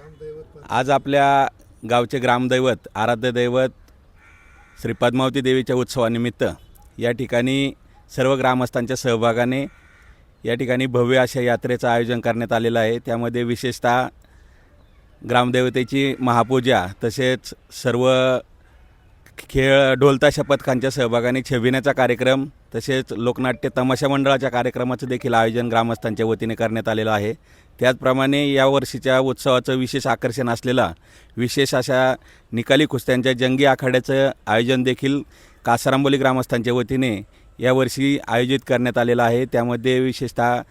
आज आपल्या गावचे ग्रामदैवत आराध्य दैवत श्री पद्मावती देवीच्या उत्सवानिमित्त या ठिकाणी सर्व ग्रामस्थांच्या सहभागाने या ठिकाणी भव्य अशा यात्रेचं आयोजन करण्यात आलेलं आहे। त्यामध्ये विशेषतः ग्रामदेवतेची महापूजा तसेच सर्व खेळ ढोलताशा पथकांच्या सहभागाने छबिण्याचा कार्यक्रम तसेच लोकनाट्य तमाशा मंडळाच्या कार्यक्रमाचं देखील आयोजन ग्रामस्थांच्या वतीने करण्यात आलेलं आहे। त्याचप्रमाणे या वर्षीच्या उत्सवाचं विशेष आकर्षण असलेला विशेष अशा निकाली कुस्त्यांच्या जंगी आखाड्याचं आयोजन देखील कासारांबोली ग्रामस्थांच्या वतीने यावर्षी आयोजित करण्यात आलेलं आहे। त्यामध्ये विशेषतः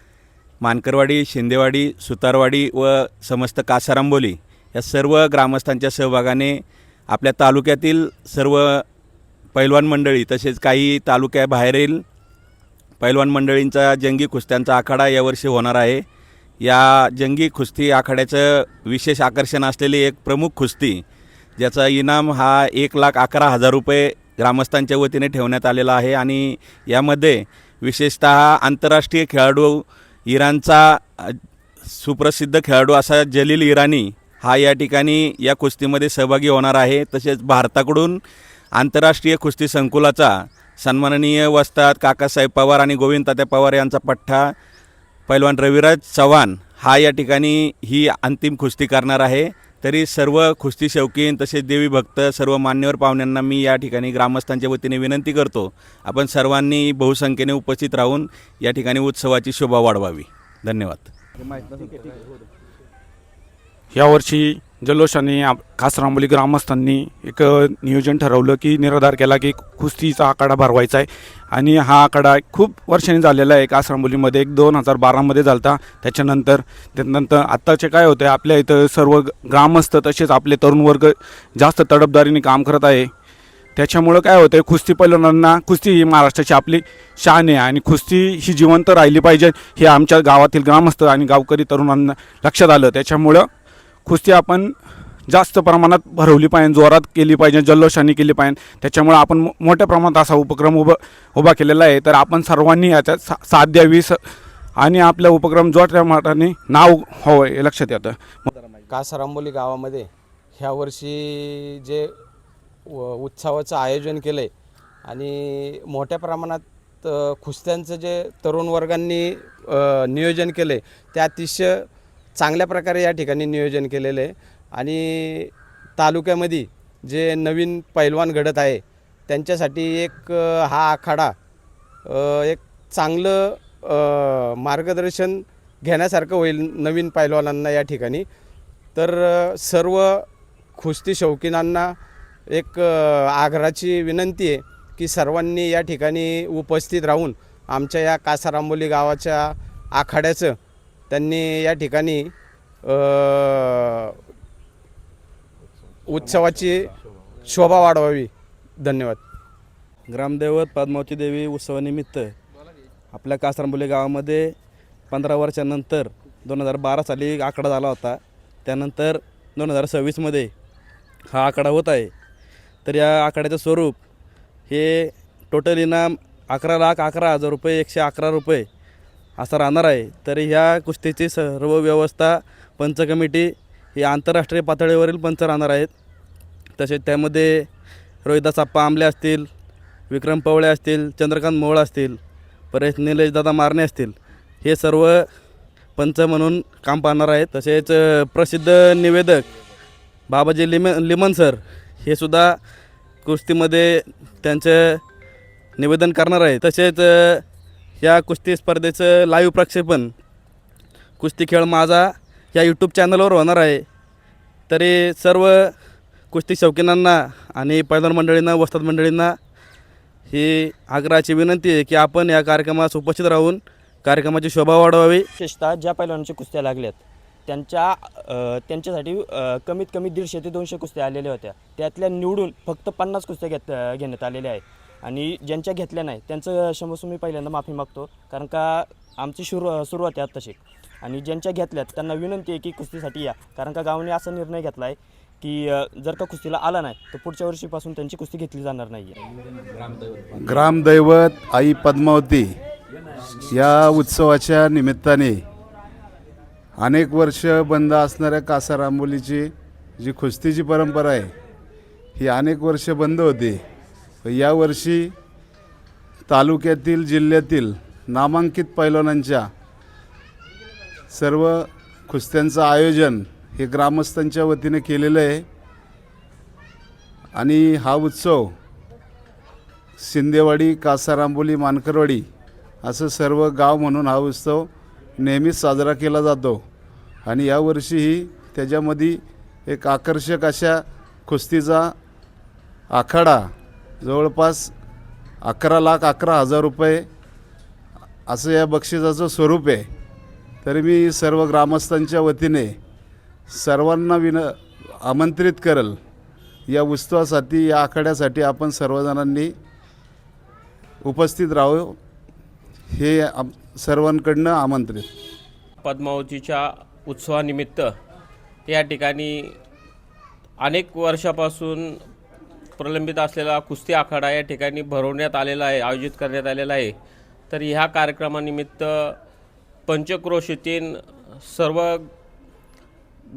मानकरवाडी, शिंदेवाडी, सुतारवाडी व समस्त कासारांबोली या सर्व ग्रामस्थांच्या सहभागाने आपल्या तालुक्यातील सर्व पैलवान मंडळी तसेच काही तालुक्याबाहेरील पैलवान मंडळींचा जंगी कुस्त्यांचा आखाडा यावर्षी होणार आहे। या जंगी कुस्ती आखाड्याचं विशेष आकर्षण असलेली एक प्रमुख कुस्ती ज्याचा इनाम हा 1,11,000 रुपये ग्रामस्थांच्या वतीने ठेवण्यात आलेला आहे आणि यामध्ये विशेषतः आंतरराष्ट्रीय खेळाडू इराणचा सुप्रसिद्ध खेळाडू असा जलील इराणी हा या ठिकाणी या कुस्तीमध्ये सहभागी होणार आहे। तसेच भारताकडून आंतरराष्ट्रीय कुस्ती संकुलाचा सन्माननीय वस्ताद काकासाहेब पवार आणि गोविंद तात्या पवार यांचा पठ्ठा पैलवान रविराज चव्हाण हा या ठिकाणी ही अंतिम कुस्ती करणार आहे। तरी सर्व कुस्ती शौकीन तसेच देवी भक्त सर्व मान्यवर पाहुण्यांना मी या ठिकाणी ग्रामस्थांच्या वतीने विनंती करतो, आपण सर्वांनी बहुसंख्येने उपस्थित राहून या ठिकाणी उत्सवाची शोभा वाढवावी। धन्यवाद। यावर्षी जल्लोषाने कासारांबोली ग्रामस्थांनी एक नियोजन ठरवलं की निर्धार केला की कुस्तीचा आखाडा भरवायचा आहे आणि हा आखाडा खूप वर्षांनी झालेला आहे। कासारांबोलीमध्ये 2012मध्ये झाला। त्यानंतर आत्ताचे काय होते आपल्या इथं सर्व ग्रामस्थ तसेच आपले तरुण वर्ग जास्त तडफदारीने काम करत आहे। त्याच्यामुळं काय होतं कुस्ती पैलवानांना कुस्ती ही महाराष्ट्राची आपली शान आहे आणि कुस्ती ही जिवंत राहिली पाहिजे हे आमच्या गावातील ग्रामस्थ आणि गावकरी तरुणांना लक्षात आलं। त्याच्यामुळं कुस्ती आपण जास्त प्रमाणात भरवली पाहिजे, जोरात केली पाहिजे, जल्लोषाने केली पाहिजे। त्याच्यामुळे आपण मोठ्या प्रमाणात असा उपक्रम उभा केलेला आहे। तर आपण सर्वांनी याच्यात साथ द्यावी आणि आपला उपक्रम जोराच्या माटाने नाव व्हावं हे लक्षात येतं। कासारांबोली गावामध्ये ह्या वर्षी जे उत्सवाचं आयोजन केलं आहे आणि मोठ्या प्रमाणात कुस्त्यांचं जे तरुण वर्गांनी नियोजन केलं आहे ते अतिशय चांगल्या प्रकारे या ठिकाणी नियोजन केलेलं आहे आणि तालुक्यामध्ये जे नवीन पैलवान घडत आहे त्यांच्यासाठी एक हा आखाडा एक चांगलं मार्गदर्शन घेण्यासारखं होईल नवीन पैलवानांना या ठिकाणी। तर सर्व कुस्ती शौकीनांना एक आग्रहाची विनंती आहे की सर्वांनी या ठिकाणी उपस्थित राहून आमच्या या कासारांबोली गावाच्या आखाड्याचं त्यांनी या ठिकाणी उत्सवाची शोभा वाढवावी। धन्यवाद। ग्रामदैवत पद्मावती देवी उत्सवानिमित्त आपल्या कासारांबोली गावामध्ये 15 वर्षांनंतर 2012 साली आकडा झाला होता। त्यानंतर 2026मध्ये हा आकडा होत आहे। तर या आकड्याचं स्वरूप हे टोटल इनाम 11,11,000 रुपये 111 रुपये असं राहणार आहे। तर ह्या कुस्तीची सर्व व्यवस्था पंच कमिटी ही आंतरराष्ट्रीय पातळीवरील पंच राहणार आहेत। तसेच त्यामध्ये रोहिदास आप्पा आंबले असतील, विक्रम पवळे असतील, चंद्रकांत मोहोळ असतील, परत निलेशदादा मारणे असतील, हे सर्व पंच म्हणून काम पाहणार आहेत। तसेच प्रसिद्ध निवेदक बाबाजी लिमन सर हे सुद्धा कुस्तीमध्ये त्यांचं निवेदन करणार आहे। तसेच या कुस्ती स्पर्धेचं लाईव्ह प्रक्षेपण कुस्ती खेळ माझा या यूट्यूब चॅनलवर होणार आहे। तरी सर्व कुस्ती शौकीनांना आणि पैलवान मंडळींना वस्ताद मंडळींना ही आग्रहाची विनंती आहे की आपण या कार्यक्रमास उपस्थित राहून कार्यक्रमाची शोभा वाढवावी। विशेषतः ज्या पैलवानांच्या कुस्त्या लागल्यात त्यांच्यासाठी कमीत कमी 150 ते 200 कुस्त्या आलेल्या होत्या। त्यातल्या निवडून फक्त 50 कुस्त्या घेण्यात आलेल्या आहेत आणि ज्यांच्या घेतल्या नाही त्यांचं क्षमस्व मी पहिल्यांदा माफी मागतो, कारण का आमची सुरुवात आहे आत्ताशी। आणि ज्यांच्या घेतल्यात त्यांना विनंती आहे की कुस्तीसाठी या, कारण का गावाने असा निर्णय घेतला आहे की जर का कुस्तीला आला नाही तर पुढच्या वर्षीपासून त्यांची कुस्ती घेतली जाणार नाही आहे। ग्रामदैवत आई पद्मावती या उत्सवाच्या निमित्ताने अनेक वर्ष बंद असणाऱ्या कासार आंबोलीची जी कुस्तीची परंपरा आहे ही अनेक वर्ष बंद होती. यावर्षी तालुक्यातील जिल्ह्यातील नामांकित पैलवानांच्या सर्व कुस्त्यांचं आयोजन हे ग्रामस्थांच्या वतीने केलेलं आहे आणि हा उत्सव शिंदेवाडी, कासार आंबोली, मानकरवाडी असं सर्व गाव म्हणून हा उत्सव नेहमीच साजरा केला जातो. आणि यावर्षीही त्याच्यामध्ये एक आकर्षक अशा कुस्तीचा आखाडा जवळपास 11,11,000 रुपये असं या बक्षिसाचं स्वरूप आहे. तरी मी सर्व ग्रामस्थांच्या वतीने सर्वांना आमंत्रित करेल या उत्सवासाठी, या आखाड्यासाठी आपण सर्वजणांनी उपस्थित राहू हे सर्वांकडनं आमंत्रित. पद्मावतीच्या उत्सवानिमित्त या ठिकाणी अनेक वर्षापासून प्रलंबित असलेला कुस्ती आखाडा या ठिकाणी भरवण्यात आलेला आहे, आयोजित करण्यात आलेला आहे. तर ह्या कार्यक्रमानिमित्त पंचक्रोशीतील सर्व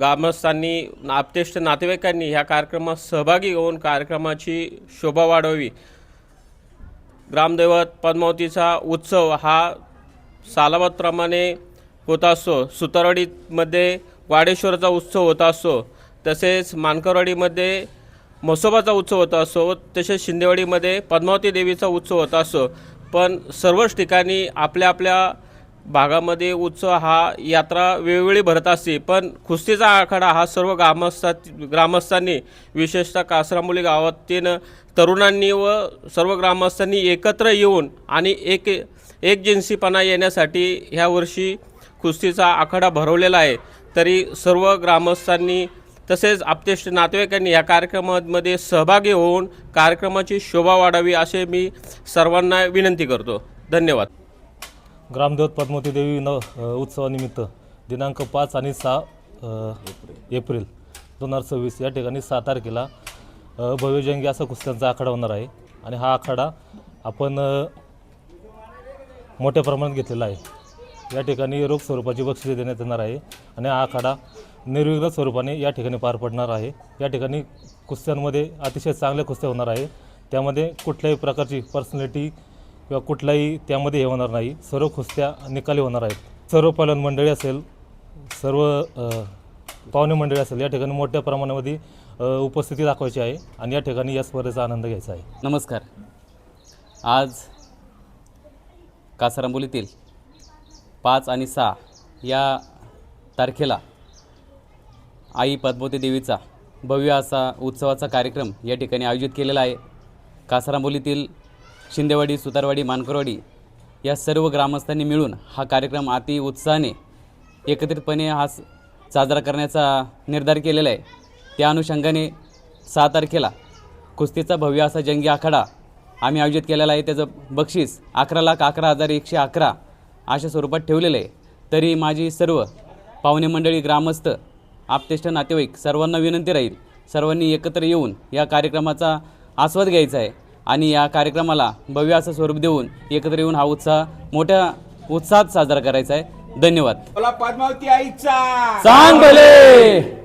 ग्रामस्थांनी, आप्तेष्ट नातेवाईकांनी ह्या कार्यक्रमात सहभागी होऊन कार्यक्रमाची शोभा वाढवावी. ग्रामदैवत पद्मावतीचा उत्सव हा सालाबादप्रमाणे होत असतो. सुतारवाडीमध्ये वाडेश्वराचा उत्सव होत असतो, तसेच मानकरवाडीमध्ये म्हसोबाचा उत्सव होत असतो, तसेच शिंदेवाडीमध्ये पद्मावती देवीचा उत्सव होत असतो. पण सर्वच ठिकाणी आपल्या आपल्या भागामध्ये उत्सव हा यात्रा वेगवेगळी भरत असते. पण कुस्तीचा आखाडा हा सर्व ग्रामस्थांनी विशेषतः कासरांबोली गावातील तरुणांनी व सर्व ग्रामस्थांनी एकत्र येऊन आणि एकजिनसीपणा येण्यासाठी ह्या वर्षी कुस्तीचा आखाडा भरवलेला आहे. तरी सर्व ग्रामस्थांनी तसेच आप्तेष्ट नातेवाईकांनी या कार्यक्रमामध्ये सहभागी होऊन कार्यक्रमाची शोभा वाढावी असे मी सर्वांना विनंती करतो. धन्यवाद. ग्रामदेवत पद्मावती देवी उत्सवानिमित्त दिनांक 5 आणि 6 एप्रिल 2026 या ठिकाणी 6 तारखेला भव्यजंगी असा कुस्त्यांचा आखाडा होणार आहे. आणि हा आखाडा आपण मोठ्या प्रमाणात घेतलेला आहे. या ठिकाणी रोख स्वरूपाची बक्षिसे देण्यात येणार आहे आणि हा आखाडा निर्विघ्न स्वरूपाने या ठिकाणी पार पडणार आहे. या ठिकाणी कुस्त्यांमध्ये अतिशय चांगल्या कुस्त्या होणार आहे. त्यामध्ये कुठल्याही प्रकारची पर्सनॅलिटी किंवा कुठलाही त्यामध्ये हे होणार नाही. सर्व कुस्त्या निकाली होणार आहेत. सर्व पैलवान मंडळी असेल, सर्व पाहुणे मंडळी असेल, या ठिकाणी मोठ्या प्रमाणामध्ये उपस्थिती दाखवायची आहे आणि या ठिकाणी या स्पर्धेचा आनंद घ्यायचा आहे. नमस्कार. आज कासारांबोलीतील 5 आणि 6 या तारखेला आई पद्मावती देवीचा भव्य असा उत्सवाचा कार्यक्रम या ठिकाणी आयोजित केलेला आहे. कासारांबोलीतील शिंदेवाडी, सुतारवाडी, मानकरवाडी या सर्व ग्रामस्थांनी मिळून हा कार्यक्रम अति उत्साहाने एकत्रितपणे हा साजरा करण्याचा निर्धार केलेला आहे. त्या अनुषंगाने 6 तारखेला कुस्तीचा भव्य असा जंगी आखाडा आम्ही आयोजित केलेला आहे. त्याचं बक्षीस 11,11,111 अशा स्वरूपात ठेवलेलं आहे. तरी माझी सर्व पाहुणे मंडळी, ग्रामस्थ, आप्तेष्ट नातेवाईक सर्वांना विनंती राहील, सर्वांनी एकत्र येऊन या कार्यक्रमाचा आस्वाद घ्यायचा आहे आणि या कार्यक्रमाला भव्य असं स्वरूप देऊन एकत्र येऊन हा उत्साह मोठ्या उत्साहात साजरा करायचा आहे. धन्यवाद. पद्मावती आईचा सांग भले.